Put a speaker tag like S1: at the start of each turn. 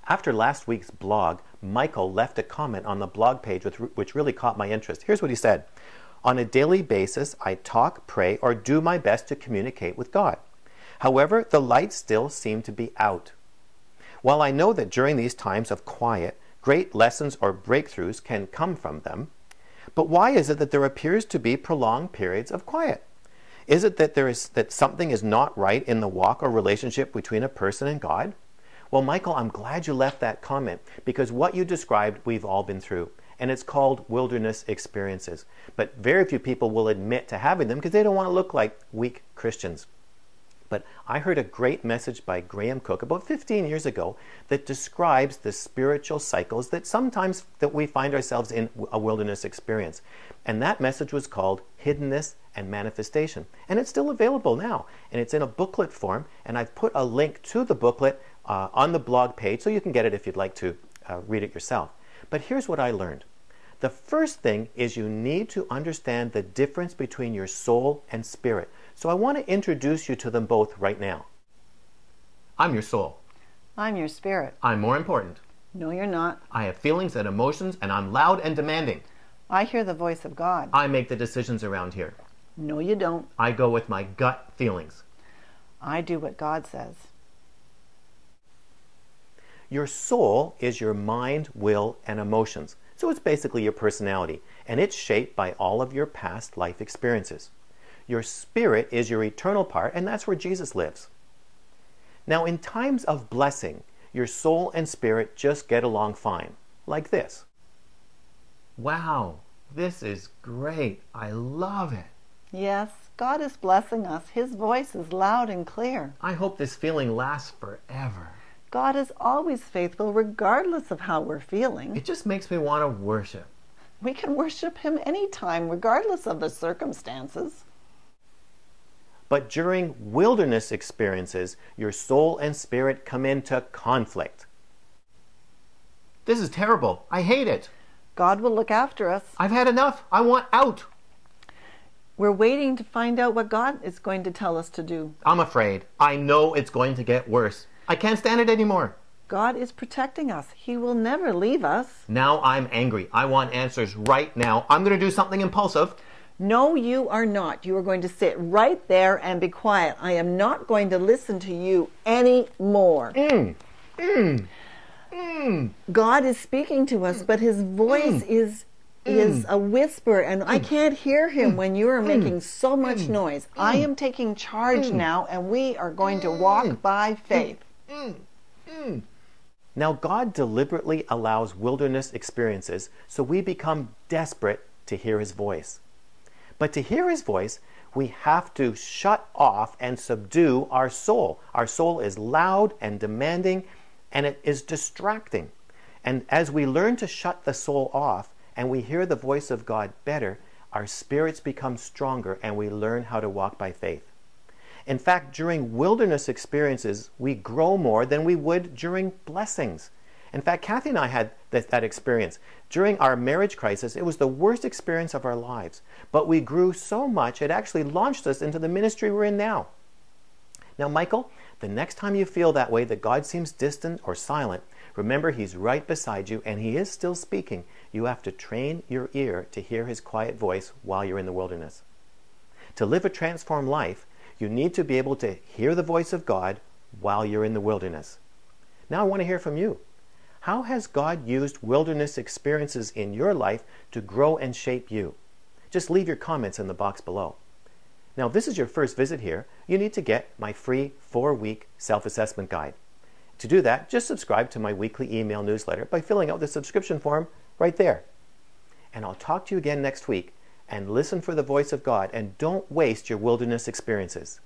S1: After last week's blog, Michael left a comment on the blog page which really caught my interest. Here's what he said. On a daily basis, I talk, pray, or do my best to communicate with God. However, the lights still seem to be out. While I know that during these times of quiet, great lessons or breakthroughs can come from them, but why is it that there appears to be prolonged periods of quiet? Is it that something is not right in the walk or relationship between a person and God? Well, Michael, I'm glad you left that comment, because what you described we've all been through, and it's called wilderness experiences. But very few people will admit to having them because they don't want to look like weak Christians. But I heard a great message by Graham Cook about 15 years ago that describes the spiritual cycles that we find ourselves in a wilderness experience. And that message was called Hiddenness and Manifestation. And it's still available now. And it's in a booklet form. And I've put a link to the booklet on the blog page, so you can get it if you'd like to read it yourself. But here's what I learned. The first thing is you need to understand the difference between your soul and spirit. So I want to introduce you to them both right now. I'm your soul.
S2: I'm your spirit.
S1: I'm more important.
S2: No, you're not.
S1: I have feelings and emotions, and I'm loud and demanding.
S2: I hear the voice of God.
S1: I make the decisions around here.
S2: No, you don't.
S1: I go with my gut feelings.
S2: I do what God says.
S1: Your soul is your mind, will, and emotions. So it's basically your personality, and it's shaped by all of your past life experiences. Your spirit is your eternal part, and that's where Jesus lives. Now, in times of blessing, your soul and spirit just get along fine, like this. Wow, this is great. I love it.
S2: Yes, God is blessing us. His voice is loud and clear.
S1: I hope this feeling lasts forever.
S2: God is always faithful regardless of how we're feeling.
S1: It just makes me want to worship.
S2: We can worship Him anytime, regardless of the circumstances.
S1: But during wilderness experiences, your soul and spirit come into conflict. This is terrible. I hate it.
S2: God will look after us.
S1: I've had enough. I want out.
S2: We're waiting to find out what God is going to tell us to do.
S1: I'm afraid. I know it's going to get worse. I can't stand it anymore.
S2: God is protecting us. He will never leave us.
S1: Now I'm angry. I want answers right now. I'm going to do something impulsive.
S2: No, you are not. You are going to sit right there and be quiet. I am not going to listen to you anymore. God is speaking to us, but His voice is a whisper, and I can't hear Him when you are making so much noise. I am taking charge now, and we are going to walk by faith.
S1: Now, God deliberately allows wilderness experiences so we become desperate to hear His voice. But to hear His voice, we have to shut off and subdue our soul. Our soul is loud and demanding, and it is distracting. And as we learn to shut the soul off and we hear the voice of God better, our spirits become stronger and we learn how to walk by faith. In fact, during wilderness experiences, we grow more than we would during blessings. In fact, Kathy and I had that experience. During our marriage crisis, it was the worst experience of our lives. But we grew so much, it actually launched us into the ministry we're in now. Now, Michael, the next time you feel that way, that God seems distant or silent, remember He's right beside you and He is still speaking. You have to train your ear to hear His quiet voice while you're in the wilderness. To live a transformed life, you need to be able to hear the voice of God while you're in the wilderness. Now I want to hear from you. How has God used wilderness experiences in your life to grow and shape you? Just leave your comments in the box below. Now, if this is your first visit here, you need to get my free 4-week self-assessment guide. To do that, just subscribe to my weekly email newsletter by filling out the subscription form right there. And I'll talk to you again next week. And listen for the voice of God, and don't waste your wilderness experiences.